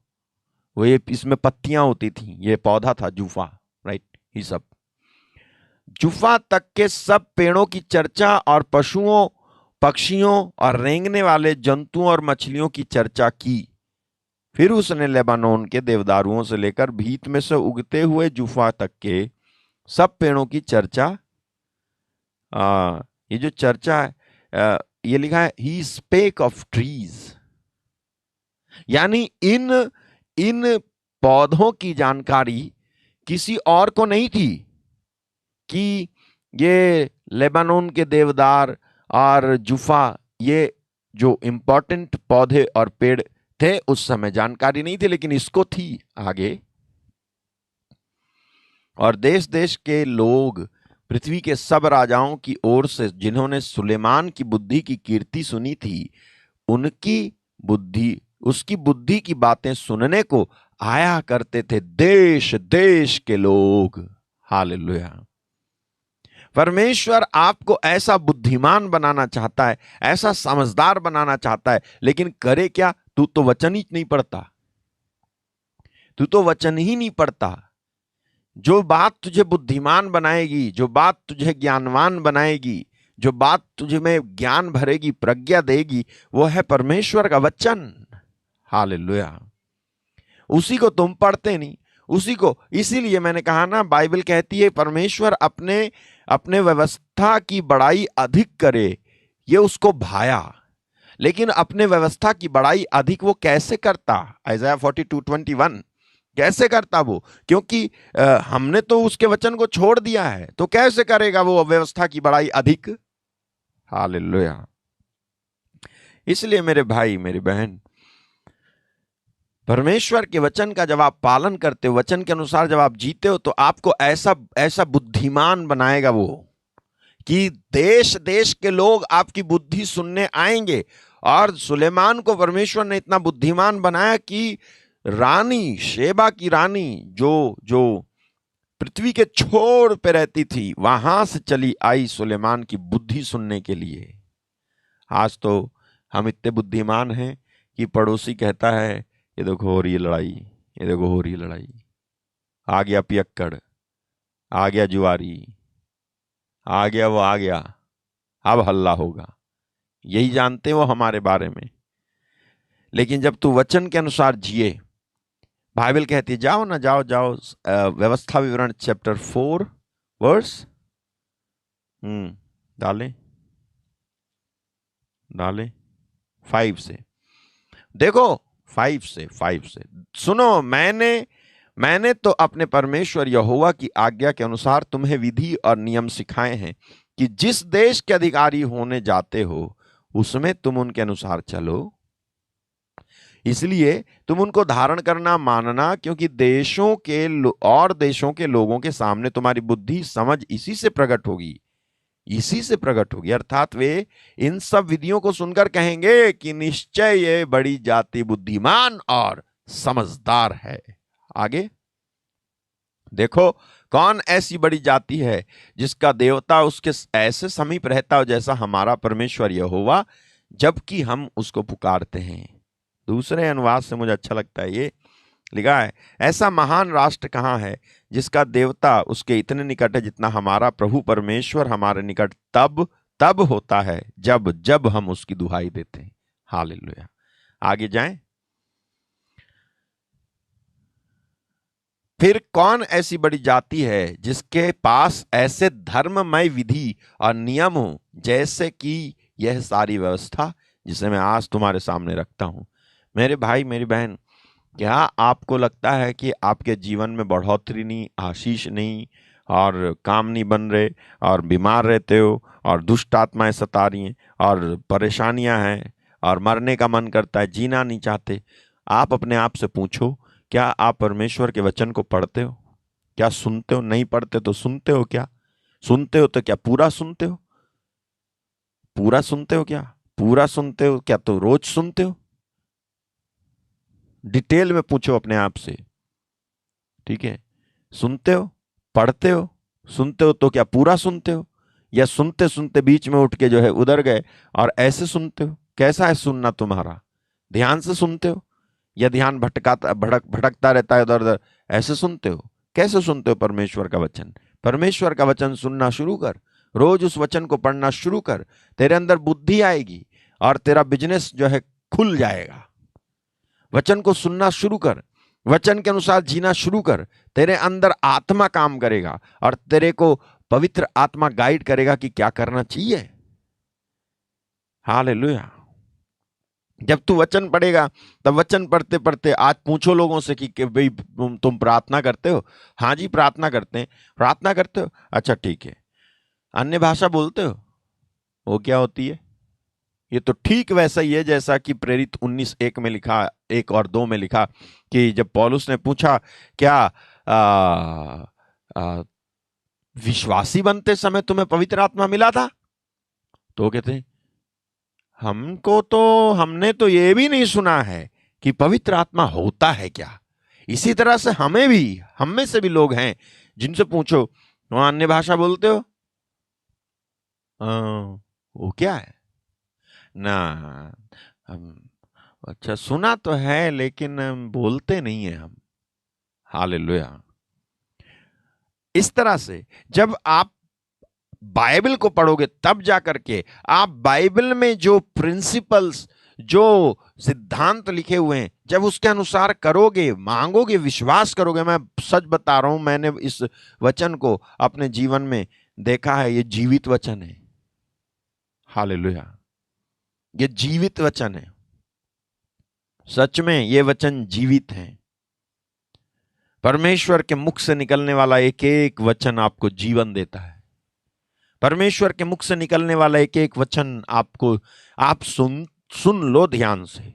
वो ये इसमें पत्तियां होती थी, ये पौधा था जूफा, राइट। ये सब जूफा तक के सब पेड़ों की चर्चा और पशुओं, पक्षियों और रेंगने वाले जंतुओं और मछलियों की चर्चा की। फिर उसने लेबानोन के देवदारुओं से लेकर भीत में से उगते हुए जूफा तक के सब पेड़ों की चर्चा, ये जो चर्चा है, ये लिखा है ही स्पेक ऑफ ट्रीज, यानी इन पौधों की जानकारी किसी और को नहीं थी कि ये लेबानोन के देवदार और जूफा, ये जो इंपॉर्टेंट पौधे और पेड़ थे, उस समय जानकारी नहीं थी, लेकिन इसको थी। आगे, और देश देश के लोग, पृथ्वी के सब राजाओं की ओर से जिन्होंने सुलेमान की बुद्धि की कीर्ति सुनी थी, उसकी बुद्धि की बातें सुनने को आया करते थे देश देश के लोग। हालेलुया। परमेश्वर आपको ऐसा बुद्धिमान बनाना चाहता है, ऐसा समझदार बनाना चाहता है, लेकिन करे क्या? तू तो वचन ही नहीं पढ़ता, तू तो वचन ही नहीं पढ़ता। जो बात तुझे बुद्धिमान बनाएगी, जो बात तुझे ज्ञानवान बनाएगी, जो बात तुझे में ज्ञान भरेगी, प्रज्ञा देगी, वो है परमेश्वर का वचन। हालेलुया। उसी को तुम पढ़ते नहीं, उसी को। इसीलिए मैंने कहा ना, बाइबल कहती है परमेश्वर अपने व्यवस्था की बड़ाई अधिक करे, ये उसको भाया। लेकिन अपने व्यवस्था की बड़ाई अधिक वो कैसे करता? Isaiah 42:21, कैसे करता वो? क्योंकि हमने तो उसके वचन को छोड़ दिया है, तो कैसे करेगा वो व्यवस्था की बड़ाई अधिक? हालेलुया। इसलिए मेरे भाई मेरी बहन, परमेश्वर के वचन का जब आप पालन करते हो, वचन के अनुसार जब आप जीते हो, तो आपको ऐसा ऐसा बुद्धिमान बनाएगा वो कि देश देश के लोग आपकी बुद्धि सुनने आएंगे। और सुलेमान को परमेश्वर ने इतना बुद्धिमान बनाया कि रानी शेबा की रानी जो जो पृथ्वी के छोर पे रहती थी, वहां से चली आई सुलेमान की बुद्धि सुनने के लिए। आज तो हम इतने बुद्धिमान हैं कि पड़ोसी कहता है ये देखो हो रही है लड़ाई, ये देखो हो रही है लड़ाई, आ गया पियक्कड़, आ गया जुआरी, आ गया वो आ गया, अब हल्ला होगा। यही जानते हो हमारे बारे में। लेकिन जब तू वचन के अनुसार जिए, बाइबल कहती है, जाओ ना, जाओ जाओ, व्यवस्था विवरण चैप्टर 4 वर्स डालें डालें 5 से देखो, 5 से सुनो, मैंने तो अपने परमेश्वर यहोवा की आज्ञा के अनुसार तुम्हें विधि और नियम सिखाए हैं कि जिस देश के अधिकारी होने जाते हो उसमें तुम उनके अनुसार चलो। इसलिए तुम उनको धारण करना मानना, क्योंकि और देशों के लोगों के सामने तुम्हारी बुद्धि समझ इसी से प्रकट होगी, इसी से प्रकट होगी। अर्थात वे इन सब विधियों को सुनकर कहेंगे कि निश्चय ये बड़ी जाति बुद्धिमान और समझदार है। आगे देखो, कौन ऐसी बड़ी जाति है जिसका देवता उसके ऐसे समीप रहता हो जैसा हमारा परमेश्वर यहोवा, जबकि हम उसको पुकारते हैं। दूसरे अनुवाद से मुझे अच्छा लगता है, ये लिखा है, ऐसा महान राष्ट्र कहाँ है जिसका देवता उसके इतने निकट है जितना हमारा प्रभु परमेश्वर हमारे निकट तब होता है जब जब हम उसकी दुहाई देते हैं। हालेलुया। आगे जाएं। फिर कौन ऐसी बड़ी जाति है जिसके पास ऐसे धर्ममय विधि और नियम हो जैसे कि यह सारी व्यवस्था जिसे मैं आज तुम्हारे सामने रखता हूं। मेरे भाई मेरी बहन, क्या आपको लगता है कि आपके जीवन में बढ़ोतरी नहीं, आशीष नहीं, और काम नहीं बन रहे, और बीमार रहते हो, और दुष्ट आत्माएं सता रही हैं, और परेशानियां हैं, और मरने का मन करता है, जीना नहीं चाहते? आप अपने आप से पूछो, क्या आप परमेश्वर के वचन को पढ़ते हो? क्या सुनते हो? नहीं पढ़ते तो सुनते हो क्या? सुनते हो तो क्या पूरा सुनते हो? पूरा सुनते हो क्या? पूरा सुनते हो क्या? तो रोज सुनते हो? डिटेल में पूछो अपने आप से, ठीक है? सुनते हो? पढ़ते हो? सुनते हो तो क्या पूरा सुनते हो, या सुनते सुनते बीच में उठ के जो है उधर गए और ऐसे सुनते हो? कैसा है सुनना तुम्हारा? ध्यान से सुनते हो या ध्यान भटकता रहता है इधर उधर, ऐसे सुनते हो? कैसे सुनते हो परमेश्वर का वचन? परमेश्वर का वचन सुनना शुरू कर, रोज उस वचन को पढ़ना शुरू कर, तेरे अंदर बुद्धि आएगी और तेरा बिजनेस जो है खुल जाएगा। वचन को सुनना शुरू कर, वचन के अनुसार जीना शुरू कर, तेरे अंदर आत्मा काम करेगा और तेरे को पवित्र आत्मा गाइड करेगा कि क्या करना चाहिए। हालेलुया। जब तू वचन पढ़ेगा, तब वचन पढ़ते पढ़ते आज पूछो लोगों से कि भाई तुम प्रार्थना करते हो? हाँ जी प्रार्थना करते हैं। प्रार्थना करते हो? अच्छा ठीक है। अन्य भाषा बोलते हो? वो क्या होती है? ये तो ठीक वैसा ही है जैसा कि प्रेरित 19:1 में लिखा, 1 और 2 में लिखा कि जब पौलुस ने पूछा क्या विश्वासी बनते समय तुम्हें पवित्र आत्मा मिला था? तो वो कहते हैं हमने तो ये भी नहीं सुना है कि पवित्र आत्मा होता है क्या। इसी तरह से हम में से भी लोग हैं जिनसे पूछो वहां अन्य भाषा बोलते हो? वो क्या है ना, हम अच्छा सुना तो है लेकिन हम बोलते नहीं है हम। हालेलुया। इस तरह से जब आप बाइबल को पढ़ोगे तब जाकर के आप बाइबल में जो प्रिंसिपल्स, जो सिद्धांत लिखे हुए हैं, जब उसके अनुसार करोगे, मांगोगे, विश्वास करोगे। मैं सच बता रहा हूं, मैंने इस वचन को अपने जीवन में देखा है। ये जीवित वचन है। हालेलुया। ये जीवित वचन है। सच में ये वचन जीवित है। परमेश्वर के मुख से निकलने वाला एक एक वचन आपको जीवन देता है। परमेश्वर के मुख से निकलने वाला एक एक वचन आप सुन लो, ध्यान से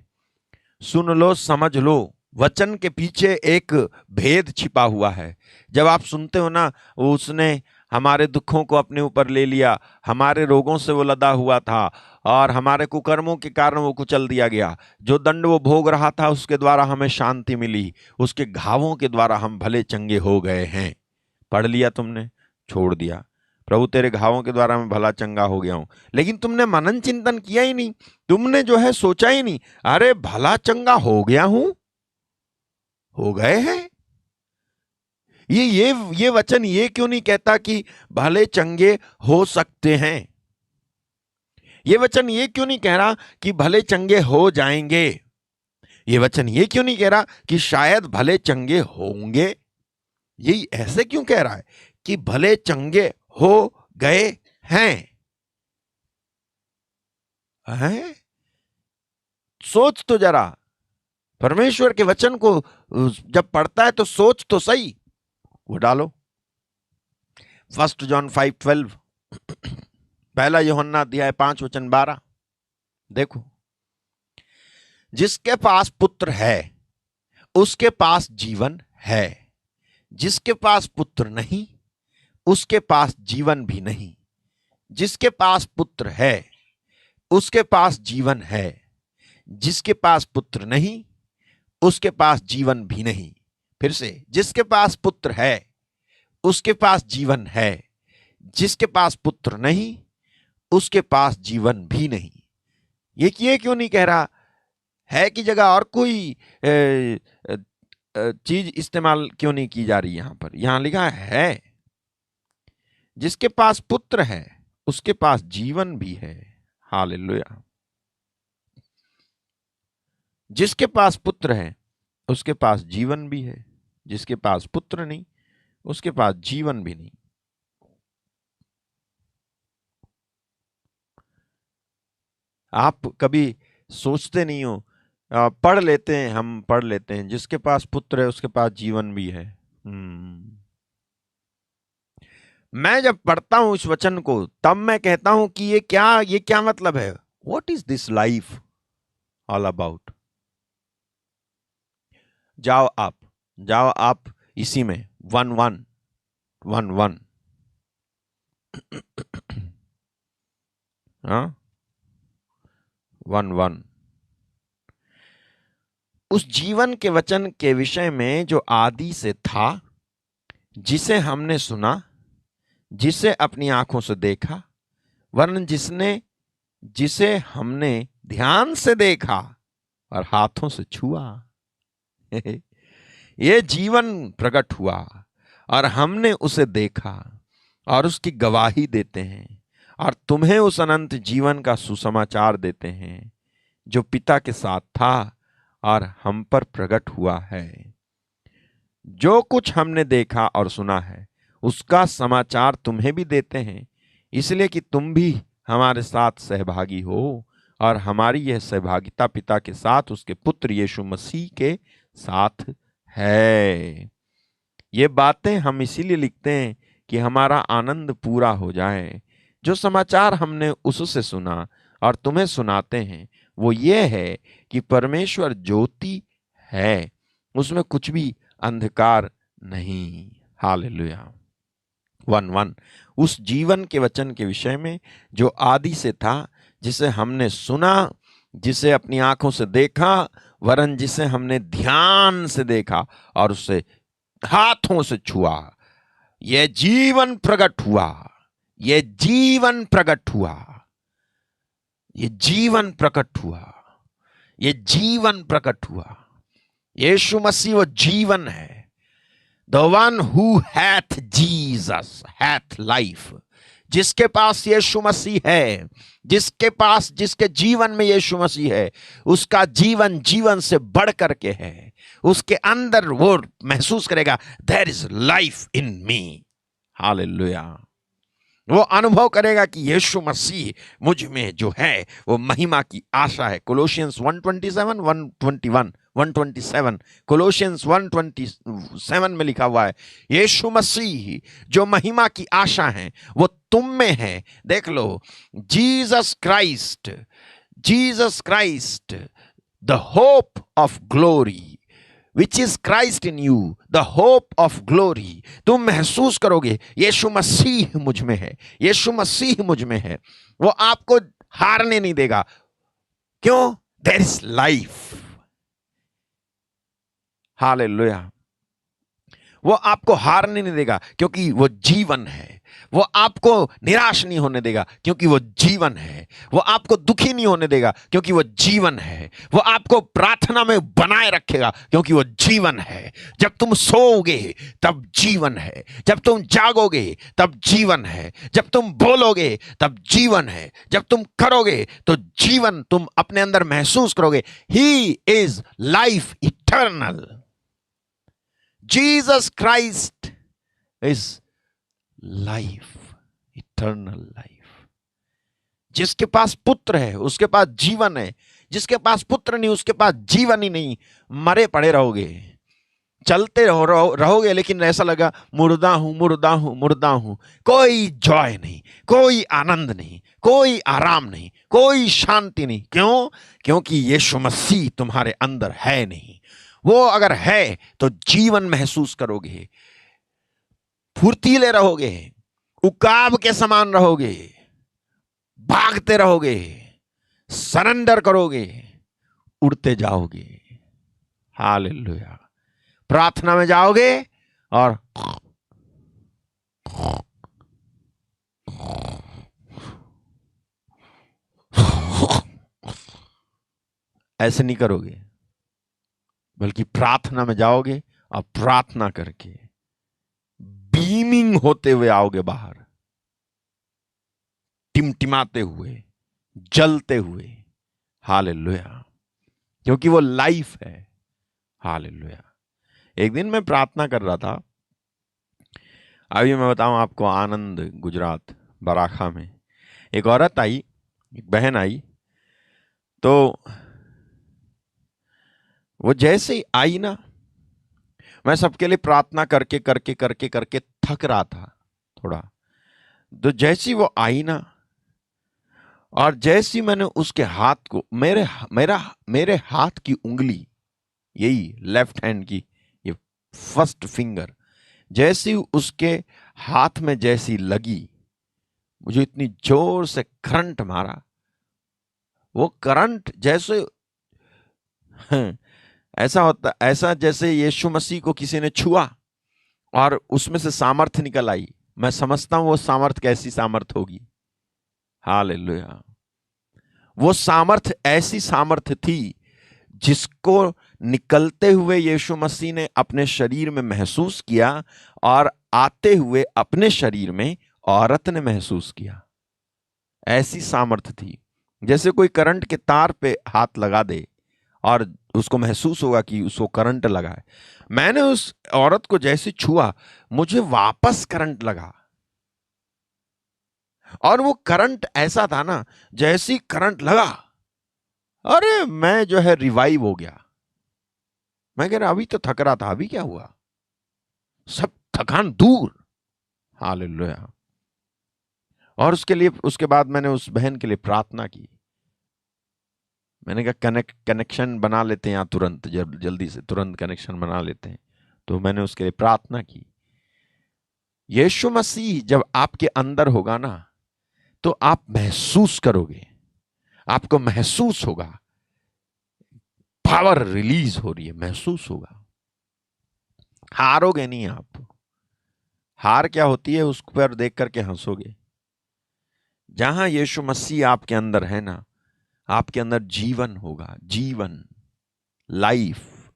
सुन लो, समझ लो। वचन के पीछे एक भेद छिपा हुआ है। जब आप सुनते हो ना, उसने हमारे दुखों को अपने ऊपर ले लिया, हमारे रोगों से वो लदा हुआ था और हमारे कुकर्मों के कारण वो कुचल दिया गया। जो दंड वो भोग रहा था उसके द्वारा हमें शांति मिली, उसके घावों के द्वारा हम भले चंगे हो गए हैं। पढ़ लिया तुमने, छोड़ दिया। प्रभु तेरे घावों के द्वारा मैं भला चंगा हो गया हूं। लेकिन तुमने मनन चिंतन किया ही नहीं, तुमने जो है सोचा ही नहीं, अरे भला चंगा हो गया हूं, हो गए हैं। ये वचन ये क्यों नहीं कहता कि भले चंगे हो सकते हैं? ये वचन ये क्यों नहीं कह रहा कि भले चंगे हो जाएंगे? ये वचन ये क्यों नहीं कह रहा कि शायद भले चंगे होंगे? ये ऐसे क्यों कह रहा है कि भले चंगे हो गए हैं? सोच तो जरा, परमेश्वर के वचन को जब पढ़ता है तो सोच तो सही। वो डालो 1 जॉन 5:12, पहला यूहन्ना अध्याय 5:12। देखो, जिसके पास पुत्र है उसके पास जीवन है, जिसके पास पुत्र नहीं उसके पास जीवन भी नहीं। जिसके पास पुत्र है उसके पास जीवन है, जिसके पास पुत्र नहीं उसके पास जीवन भी नहीं। फिर से, जिसके पास पुत्र है उसके पास जीवन है, जिसके पास पुत्र नहीं उसके पास जीवन भी नहीं। ये क्यों नहीं कह रहा है की जगह और कोई चीज इस्तेमाल क्यों नहीं की जा रही? यहां पर यहां लिखा है जिसके पास पुत्र है उसके पास जीवन भी है। हालेलुया। जिसके पास पुत्र है उसके पास जीवन भी है, जिसके पास पुत्र नहीं उसके पास जीवन भी नहीं। आप कभी सोचते नहीं हो? पढ़ लेते हैं, हम पढ़ लेते हैं जिसके पास पुत्र है उसके पास जीवन भी है। मैं जब पढ़ता हूं इस वचन को तब मैं कहता हूं कि ये क्या मतलब है? What is this life all about? जाओ आप इसी में 1:1 हाँ 1:1 उस जीवन के वचन के विषय में जो आदि से था, जिसे हमने सुना, जिसे अपनी आंखों से देखा, वरन जिसे हमने ध्यान से देखा और हाथों से छुआ। ये जीवन प्रकट हुआ और हमने उसे देखा और उसकी गवाही देते हैं और तुम्हें उस अनंत जीवन का सुसमाचार देते हैं जो पिता के साथ था और हम पर प्रकट हुआ है। जो कुछ हमने देखा और सुना है उसका समाचार तुम्हें भी देते हैं, इसलिए कि तुम भी हमारे साथ सहभागी हो और हमारी यह सहभागिता पिता के साथ उसके पुत्र यीशु मसीह के साथ है। ये बातें हम इसीलिए लिखते हैं कि हमारा आनंद पूरा हो जाए। जो समाचार हमने उससे सुना और तुम्हें सुनाते हैं वो ये है कि परमेश्वर ज्योति है, उसमें कुछ भी अंधकार नहीं। हालेलुया। 1:1 उस जीवन के वचन के विषय में जो आदि से था, जिसे हमने सुना, जिसे अपनी आंखों से देखा, वरन जिसे हमने ध्यान से देखा और उसे हाथों से छुआ। यह जीवन प्रकट हुआ, यह जीवन प्रकट हुआ, यह जीवन प्रकट हुआ, यह जीवन प्रकट हुआ। यीशु मसीह वो जीवन है। The one who hath Jesus hath life। जिसके पास यीशु मसीह है, जिसके जीवन में यीशु मसीह है, उसका जीवन जीवन से बढ़ करके है। उसके अंदर वो महसूस करेगा there is life in me। Hallelujah. वो अनुभव करेगा कि यीशु मसीह मुझ में जो है वो महिमा की आशा है। कोलोशियंस 1:27, 1:21, 1:27, कोलोशियंस 1:27 में लिखा हुआ है, यीशु मसीह जो महिमा की आशा है वो तुम में है। देख लो, Jesus Christ, Jesus Christ the hope of glory, which is Christ in you the hope of glory. तुम महसूस करोगे यीशु मसीह मुझ में है, यीशु मसीह मुझ में है। वो आपको हारने नहीं देगा। क्यों? There is life. हालेलुया। वो आपको हारने नहीं देगा क्योंकि वो जीवन है। वो आपको निराश नहीं होने देगा क्योंकि वो जीवन है। वो आपको दुखी नहीं होने देगा क्योंकि वो जीवन है। वो आपको प्रार्थना में बनाए रखेगा क्योंकि वो जीवन है। जब तुम सोओगे तब जीवन है, जब तुम जागोगे तब जीवन है, जब तुम बोलोगे तब जीवन है, जब तुम करोगे तो जीवन तुम अपने अंदर महसूस करोगे। He is life eternal. Jesus Christ is life, eternal life. जिसके पास पुत्र है उसके पास जीवन है, जिसके पास पुत्र नहीं उसके पास जीवन ही नहीं। मरे पड़े रहोगे, चलते रहोगे लेकिन ऐसा लगा मुर्दा हूं, मुर्दा हूं, मुर्दा हूं। कोई जॉय नहीं, कोई आनंद नहीं, कोई आराम नहीं, कोई शांति नहीं। क्यों? क्योंकि यीशु मसीह तुम्हारे अंदर है नहीं। वो अगर है तो जीवन महसूस करोगे, फुर्तीले रहोगे, उकाब के समान रहोगे, भागते रहोगे, सरेंडर करोगे, उड़ते जाओगे। हालेलुया। प्रार्थना में जाओगे और ऐसे नहीं करोगे, बल्कि प्रार्थना में जाओगे और प्रार्थना करके बीमिंग होते हुए आओगे बाहर, टिमटिमाते हुए, जलते हुए। हालेलुया। क्योंकि वो लाइफ है। हालेलुया। एक दिन मैं प्रार्थना कर रहा था, अभी मैं बताऊं आपको, आनंद गुजरात बराखा में एक औरत आई, एक बहन आई। तो वो जैसे ही आई ना, मैं सबके लिए प्रार्थना करके करके करके करके थक रहा था थोड़ा। तो जैसी वो आई ना, और जैसी मैंने उसके हाथ को, मेरे हाथ की उंगली, यही लेफ्ट हैंड की ये फर्स्ट फिंगर, जैसी उसके हाथ में जैसी लगी, मुझे इतनी जोर से करंट मारा। वो करंट जैसे ऐसा होता, ऐसा जैसे यीशु मसीह को किसी ने छुआ और उसमें से सामर्थ निकल आई। मैं समझता हूं वो सामर्थ कैसी सामर्थ होगी। हालेलुया। वो सामर्थ ऐसी सामर्थ थी जिसको निकलते हुए यीशु मसीह ने अपने शरीर में महसूस किया और आते हुए अपने शरीर में औरत ने महसूस किया। ऐसी सामर्थ थी। जैसे कोई करंट के तार पे हाथ लगा दे और उसको महसूस होगा कि उसको करंट लगा है। मैंने उस औरत को जैसे छुआ, मुझे वापस करंट लगा। और वो करंट ऐसा था ना, जैसी करंट लगा, अरे मैं जो है रिवाइव हो गया। मैं कह रहा अभी तो थक रहा था, अभी क्या हुआ? सब थकान दूर। हालेलुया। और उसके बाद मैंने उस बहन के लिए प्रार्थना की। मैंने कहा कनेक्शन बना लेते हैं यहाँ तुरंत, जल्दी से तुरंत कनेक्शन बना लेते हैं। तो मैंने उसके लिए प्रार्थना की। यीशु मसीह जब आपके अंदर होगा ना, तो आप महसूस करोगे, आपको महसूस होगा पावर रिलीज हो रही है, महसूस होगा। हारोगे नहीं आप। हार क्या होती है उस पर देख करके हंसोगे। जहां यीशु मसीह आपके अंदर है ना, आपके अंदर जीवन होगा, जीवन, लाइफ।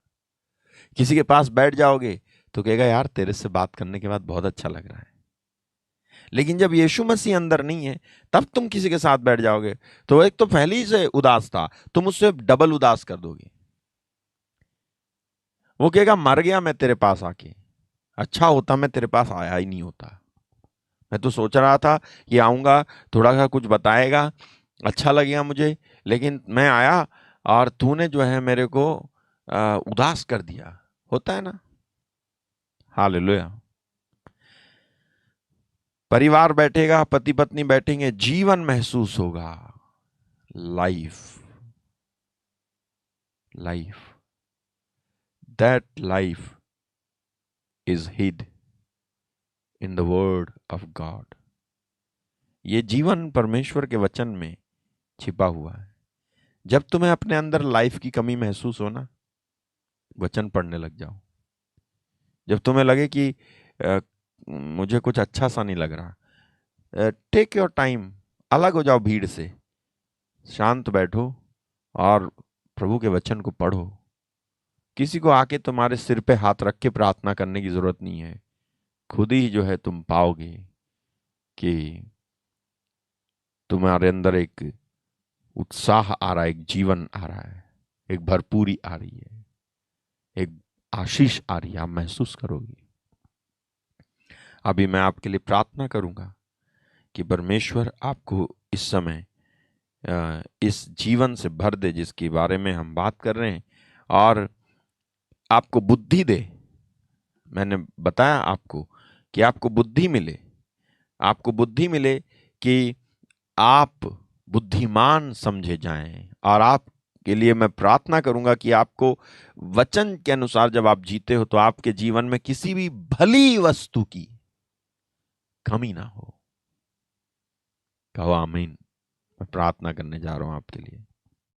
किसी के पास बैठ जाओगे तो कहेगा यार तेरे से बात करने के बाद बहुत अच्छा लग रहा है। लेकिन जब यीशु मसीह अंदर नहीं है, तब तुम किसी के साथ बैठ जाओगे तो एक तो पहले ही से उदास था, तुम उससे डबल उदास कर दोगे। वो कहेगा मर गया मैं तेरे पास आके, अच्छा होता मैं तेरे पास आया ही नहीं होता। मैं तो सोच रहा था कि आऊँगा, थोड़ा सा कुछ बताएगा, अच्छा लगेगा मुझे, लेकिन मैं आया और तूने जो है मेरे को उदास कर दिया। होता है ना। हालेलुया। परिवार बैठेगा, पति पत्नी बैठेंगे, जीवन महसूस होगा। Life, life, that life is hid in the word of God. ये जीवन परमेश्वर के वचन में छिपा हुआ है। जब तुम्हें अपने अंदर लाइफ की कमी महसूस हो ना, वचन पढ़ने लग जाओ। जब तुम्हें लगे कि मुझे कुछ अच्छा सा नहीं लग रहा, टेक योर टाइम, अलग हो जाओ भीड़ से, शांत बैठो और प्रभु के वचन को पढ़ो। किसी को आके तुम्हारे सिर पे हाथ रख के प्रार्थना करने की जरूरत नहीं है। खुद ही जो है तुम पाओगे कि तुम्हारे अंदर एक उत्साह आ रहा है, एक जीवन आ रहा है, एक भरपूरी आ रही है, एक आशीष आ रही है, आप महसूस करोगे। अभी मैं आपके लिए प्रार्थना करूंगा कि परमेश्वर आपको इस समय इस जीवन से भर दे जिसके बारे में हम बात कर रहे हैं, और आपको बुद्धि दे। मैंने बताया आपको कि आपको बुद्धि मिले, आपको बुद्धि मिले कि आप बुद्धिमान समझे जाएं। और आपके लिए मैं प्रार्थना करूंगा कि आपको वचन के अनुसार जब आप जीते हो तो आपके जीवन में किसी भी भली वस्तु की कमी ना हो। कहो आमीन। मैं प्रार्थना करने जा रहा हूं आपके लिए।